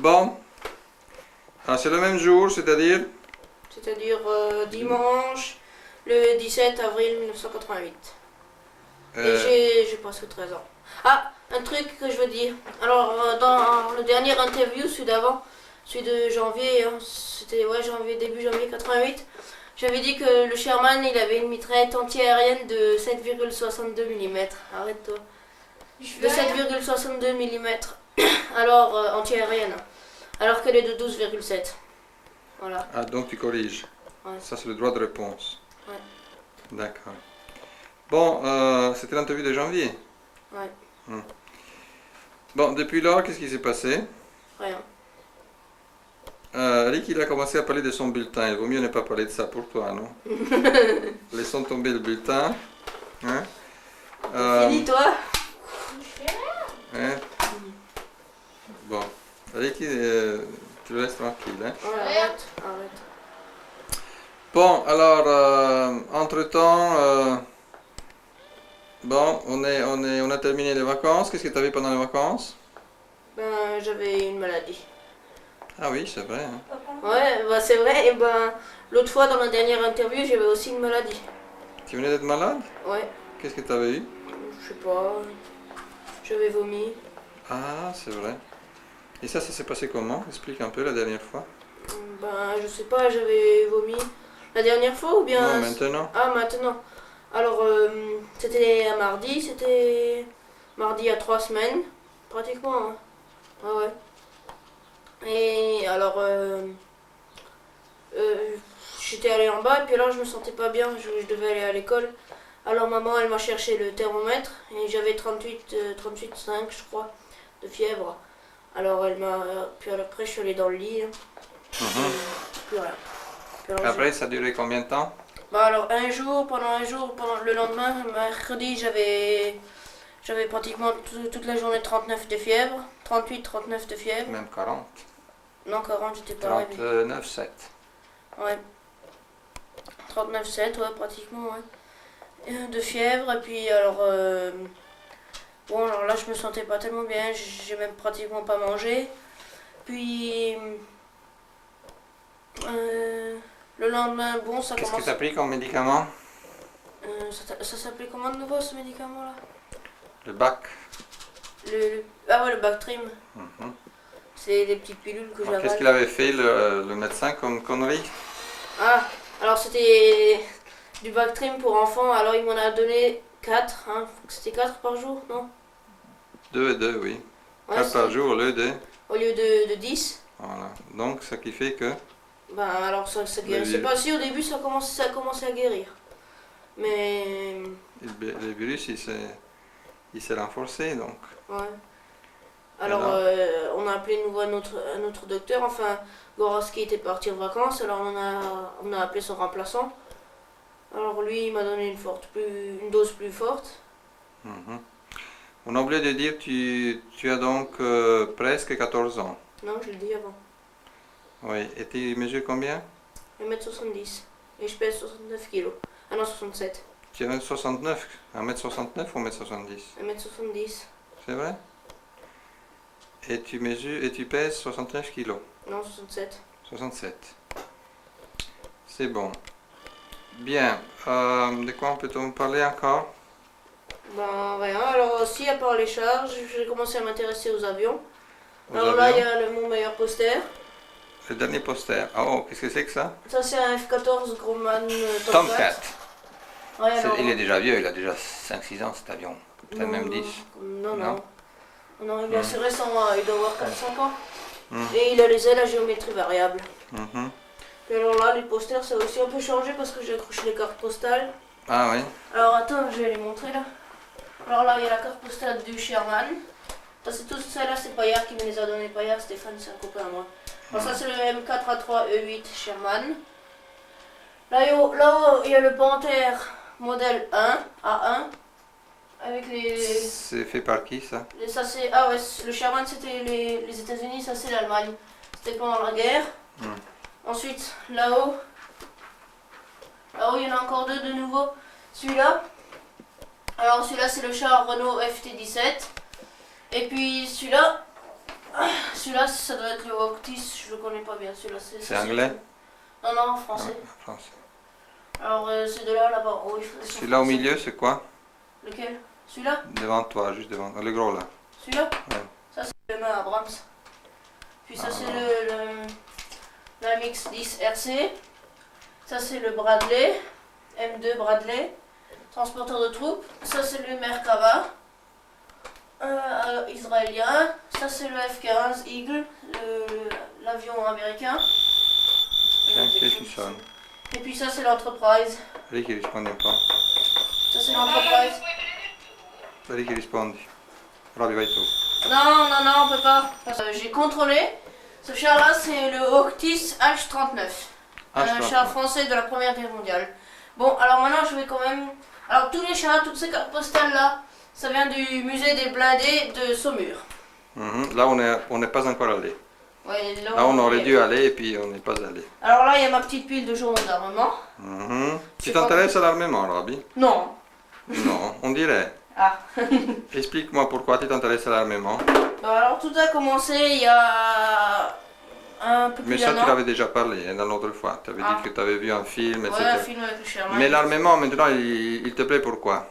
Bon. Ah, c'est le même jour, c'est-à-dire C'est-à-dire dimanche, le 17 avril 1988. Et j'ai presque 13 ans. Ah, un truc que je veux dire. Alors, dans le dernier interview, celui d'avant, celui de janvier, hein, c'était janvier, début janvier 88, j'avais dit que le Sherman, il avait une mitraillette anti-aérienne de 7,62 mm. Arrête-toi. De 7,62 mm. Alors, anti-aérienne. Alors qu'elle est de 12,7. Voilà. Ah, donc tu corriges. Ouais. Ça, c'est le droit de réponse. Ouais. D'accord. Bon, c'était l'interview de janvier. Ouais. Bon, depuis lors, qu'est-ce qui s'est passé? Rien. Rick, il a commencé à parler de son bulletin. Il vaut mieux ne pas parler de ça pour toi, non? Laissons tomber le bulletin. Hein? Fini, toi? Hein? Bon. Rick, tu le laisses tranquille. Hein? Ouais, arrête. Bon, alors, entre-temps, bon, on a terminé les vacances. Qu'est-ce que tu avais pendant les vacances? Ben, j'avais une maladie. Ah oui, c'est vrai. Hein. Ouais, bah c'est vrai. Et ben, l'autre fois, dans la dernière interview, j'avais aussi une maladie. Tu venais d'être malade? Ouais. Qu'est-ce que tu avais eu? Je sais pas. J'avais vomi. Ah, c'est vrai. Et ça s'est passé comment? Explique un peu la dernière fois. Ben, je sais pas, j'avais vomi la dernière fois ou bien... Non, maintenant. Ah, maintenant. Alors, c'était un mardi, c'était mardi il y a 3 semaines, pratiquement. Hein. Ah ouais. Et alors, j'étais allée en bas et puis alors je me sentais pas bien, je devais aller à l'école. Alors maman, elle m'a cherché le thermomètre et j'avais 38,5 je crois, de fièvre. Alors elle m'a... Puis après je suis allée dans le lit. Plus rien. Puis alors, Après, ça a duré combien de temps? bah alors pendant le lendemain, mercredi, j'avais pratiquement toute la journée 39 de fièvre, 38-39 de fièvre. Même 40. Non, 40, j'étais pas réveillée. 39,7. Ouais. 39,7, ouais, pratiquement, ouais. De fièvre, et puis alors... bon, alors là, je me sentais pas tellement bien, j'ai même pratiquement pas mangé. Puis... le lendemain, bon, ça Qu'est-ce que commence... tu as pris comme médicament? ça s'appelait comment de nouveau, ce médicament-là? Le bac. Ah ouais, le Bactrim. Mhm. C'est des petites pilules que Alors, j'avale. qu'est-ce qu'il avait fait le médecin comme connerie? Ah, alors c'était du Bactrim pour enfants, alors il m'en a donné 4, hein. C'était 4 par jour, non? 2 et 2, oui. Ouais, 4 par jour au lieu de... au lieu de 10. Voilà. Donc, ce qui fait que... Ben alors ça guérissait pas. Si au début ça a commencé à guérir. Mais... le virus, il s'est renforcé, donc. Ouais. Alors on a appelé de nouveau un autre docteur, enfin Goroski était parti en vacances, alors on a appelé son remplaçant. Alors lui il m'a donné une dose plus forte. Mhm. On a oublié de dire, tu as donc presque 14 ans. Non, je l'ai dit avant. Oui, et tu mesures combien? 1m70. Et je pèse 69 kilos. Ah non, 67. Tu es 1m69, 1m69 ou 1m70? 1m70. C'est vrai? Et tu mesures, et tu pèses 69 kilos? Non, 67. 67. C'est bon. Bien. De quoi peut-on parler encore? Ben rien, alors aussi à part les charges, j'ai commencé à m'intéresser aux avions. Aux Alors là, il y avions? a mon meilleur poster. Le dernier poster. Ah oh, qu'est-ce que c'est que ça? Ça, c'est un F-14 Grumman Tomcat. Ouais, alors, Il est déjà vieux, il a déjà 5-6 ans cet avion. Peut-être même 10. Non, Non. Non, il est assez récent, il doit avoir 4-5 ans. Mm. Et il a les ailes à géométrie variable. Mhm. Et alors là, les posters, ça a aussi un peu changé parce que j'ai accroché les cartes postales. Ah oui. Alors attends, je vais les montrer là. Alors là, il y a la carte postale du Sherman. Ça, c'est tout celle-là, c'est Payard qui me les a donné. Payard, Stéphane, c'est un copain à moi. Alors ça, c'est le M4A3E8 Sherman. Là-haut, il y a le Panther modèle 1, A1. Avec les... C'est fait par qui ça? Ça, c'est... Ah ouais, le Sherman, c'était les États-Unis, ça, c'est l'Allemagne. C'était pendant la guerre. Ensuite, là-haut, il y en a encore deux de nouveau. Celui-là. Alors celui-là c'est le char Renault FT17. Et puis celui-là, celui-là, ça doit être le Octis, je le connais pas bien celui-là. C'est anglais? Non, non, français. Ah, français. Alors, ces deux-là, là-bas, oh, Celui-là au milieu, c'est quoi? Lequel? Celui-là? Devant toi, juste devant. Le gros là. Celui-là? Ouais. Ça, c'est le même Abrams. Puis ça, c'est la MX-10 RC. Ça, c'est le Bradley. M2 Bradley. Transporteur de troupes. Ça, c'est le Merkava. Israélien. Ça, c'est le F-15 Eagle. L'avion américain. Tiens, qu'est-ce qui sonne? Et puis ça, c'est l'Enterprise. Vedi che risponde un po'. Ça, c'est l'Enterprise. Vedi che rispondi. Roby, vai tu. Non, non, non, on peut pas. J'ai contrôlé. Ce char-là, c'est le Octis H-39. Un char français de la Première Guerre mondiale. Bon, alors maintenant, je vais quand même... Alors, tous les chars, toutes ces cartes postales-là, ça vient du musée des blindés de Saumur. Là, on n'est pas encore allé. Ouais, Là, on aurait dû aller et puis on n'est pas allé. Alors là, il y a ma petite pile de journaux d'armement. Tu t'intéresses à l'armement, Roby? Non. Non, on dirait. Ah. Explique-moi pourquoi tu t'intéresses à l'armement. Alors, tout a commencé il y a un peu plus Mais d'un ça, an. tu l'avais déjà parlé hein, dans l'autre fois. Tu avais dit que tu avais vu un film, etc. Ouais, un film avec le Sherman. Mais l'armement, maintenant, il te plaît pourquoi?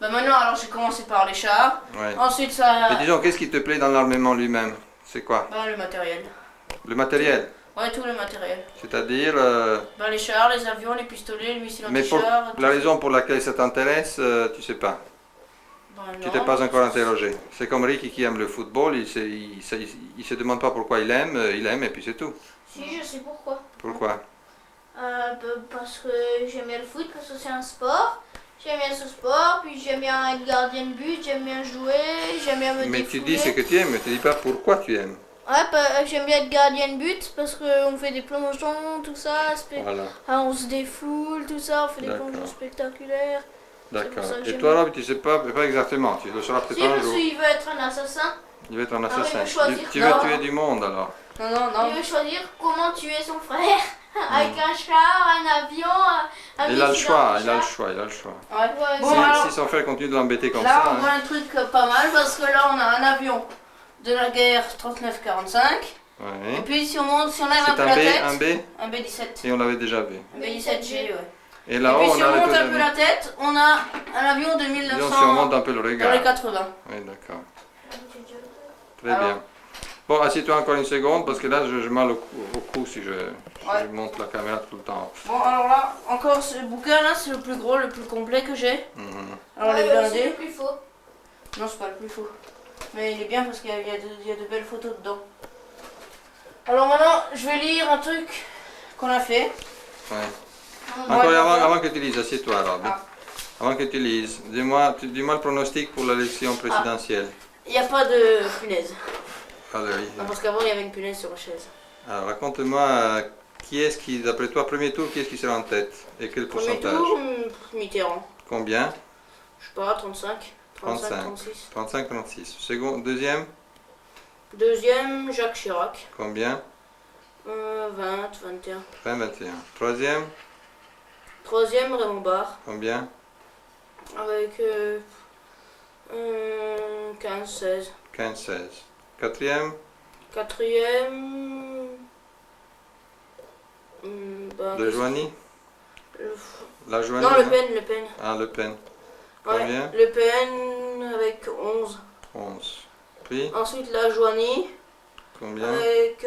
Bah maintenant, alors j'ai commencé par les chars. Ouais. Ensuite, ça... Mais disons, qu'est-ce qui te plaît dans l'armement lui-même? C'est quoi? Bah, le matériel. Le matériel? Ouais, tout le matériel. C'est-à-dire... Bah, les chars, les avions, les pistolets, les missiles Mais pour anti-chars... la raison pour laquelle ça t'intéresse, tu sais pas. Bah, Tu non. t'es pas encore interrogé. C'est comme Ricky qui aime le football, il se demande pas pourquoi il aime et puis c'est tout. Si, je sais pourquoi. Pourquoi? Parce que j'aime bien le foot, parce que c'est un sport. J'aime bien ce sport, puis j'aime bien être gardien de but, j'aime bien jouer, j'aime bien me Mais défouler. tu dis ce que tu aimes, mais tu dis pas pourquoi tu aimes. Ouais, j'aime bien être gardien de but, parce qu'on fait des plongeons, tout ça. Voilà, On se défoule, tout ça, on fait des D'accord. plongeons spectaculaires. d'accord. pour ça que Et j'aime toi, bien. Rob, tu sais pas exactement, tu le sauras Si, peut-être un parce jour. qu'il veut être un assassin. Il va être un Ah, il assassin. veut choisir. Tu veux Non. tuer du monde alors. Non, non, non. Il veut choisir comment tuer son frère. Avec un char, un avion, un Il a le missile choix, il a le anti-char. choix, il a le choix. Ouais. Ouais, Bon, Si, alors, si son frère continue de l'embêter comme là, ça, on hein. voit un truc pas mal, parce que là, on a un avion de la guerre 39-45. Ouais. Et puis, si on monte, si on lève un C'est peu un la B, tête... un B, Un B-17. et on l'avait déjà vu. Un B-17G, ouais. Et Et là-haut, puis, on si a on le monte un peu deuxième. la tête, on a un avion de Disons, 1900 si on monte un peu le dans les regard. 80. Oui, d'accord. Très Alors. bien. Bon, assieds-toi encore une seconde, parce que là, j'ai mal au cou si je monte la caméra tout le temps. Bon, alors là, encore ce bouquin-là, c'est le plus gros, le plus complet que j'ai. Mhm. Alors, les c'est blindés... le plus faux. Non, c'est pas le plus faux. Mais il est bien parce qu'il y a de belles photos dedans. Alors maintenant, je vais lire un truc qu'on a fait. Ouais. Ouais, Encore d'accord. avant que tu lises, assieds-toi, Rob. Ah. Avant que tu lises, dis-moi le pronostic pour l'élection présidentielle. Il n'y a pas de punaise. Alors, Non, parce qu'avant, il y avait une punaise sur la chaise. alors, raconte-moi, qui est-ce qui, d'après toi, premier tour, qui est-ce qui sera en tête? Et quel Premier pourcentage? tour, Mitterrand. Combien? Je sais pas, 35, 35. 36. 35-36. Second, deuxième? Deuxième, Jacques Chirac. Combien? 20, 21. 20-21. Troisième? Troisième, Raymond Barre. Combien? Avec 15, 16. 15-16. Quatrième? Quatrième... Le Joigny? La Joigny? Non, Le non? Pen, Le Pen. Ah, Le Pen. Ouais, Combien? Le Pen avec 11. 11. Puis, Ensuite, la Joanie combien? avec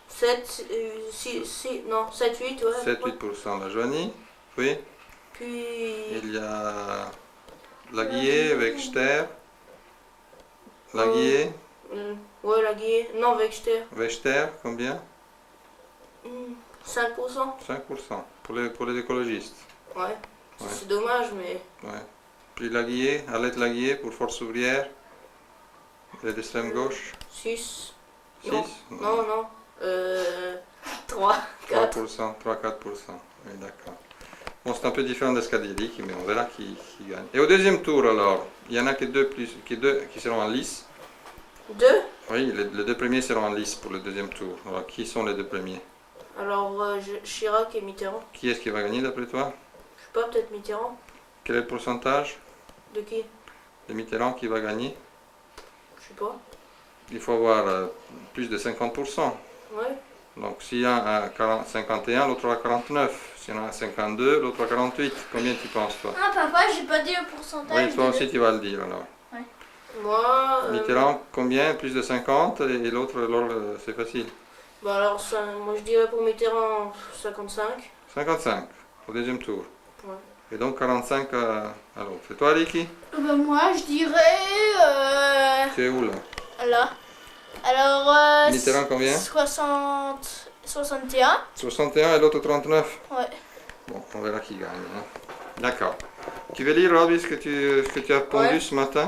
7, 6, non, 7, 8, ouais. 7-8% la Joanie. Puis, Puis... il y a Laguier avec Ster. Laguier, ouais, la Guillet. Non, avec Ster. Wechter, combien? 5%. 5% pour les écologistes. Ouais. Ouais. C'est dommage, mais... Ouais. Puis Laguier, Alette Laguier pour Force ouvrière. Et l'extrême gauche. 6. 6? Non, non. 3, 4. 3%, 3-4%. Oui, d'accord. Bon, c'est un peu différent d'Escadélique, mais on verra qui gagne. Et au deuxième tour, alors, il y en a que deux qui seront en lice. 2. Oui, les deux premiers seront en lice pour le deuxième tour. Alors, qui sont les deux premiers? Alors, Chirac et Mitterrand. Qui est-ce qui va gagner d'après toi? Je sais pas, peut-être Mitterrand. Quel est le pourcentage De qui? de Mitterrand qui va gagner? Je sais pas. il faut avoir plus de 50%. Ouais. Donc si un a 51, l'autre a 49. Si on a 52, l'autre a 48. Combien tu penses toi? Ah papa, j'ai pas dit le pourcentage. Oui, toi de- aussi tu vas le dire alors. Moi, Mitterrand, combien? Plus de 50 et l'autre, alors c'est facile. bah alors moi je dirais pour Mitterrand 55. 55 au deuxième tour. Ouais. Et donc 45 à l'autre. Et toi, Ricky? Moi, je dirais. Tu es où là? Là. Alors. Mitterrand combien? 61. 61 et l'autre 39. Ouais. Bon, on verra qui gagne. Hein. D'accord. Tu veux lire, Robbie, ce que tu as pondu Ouais. ce matin?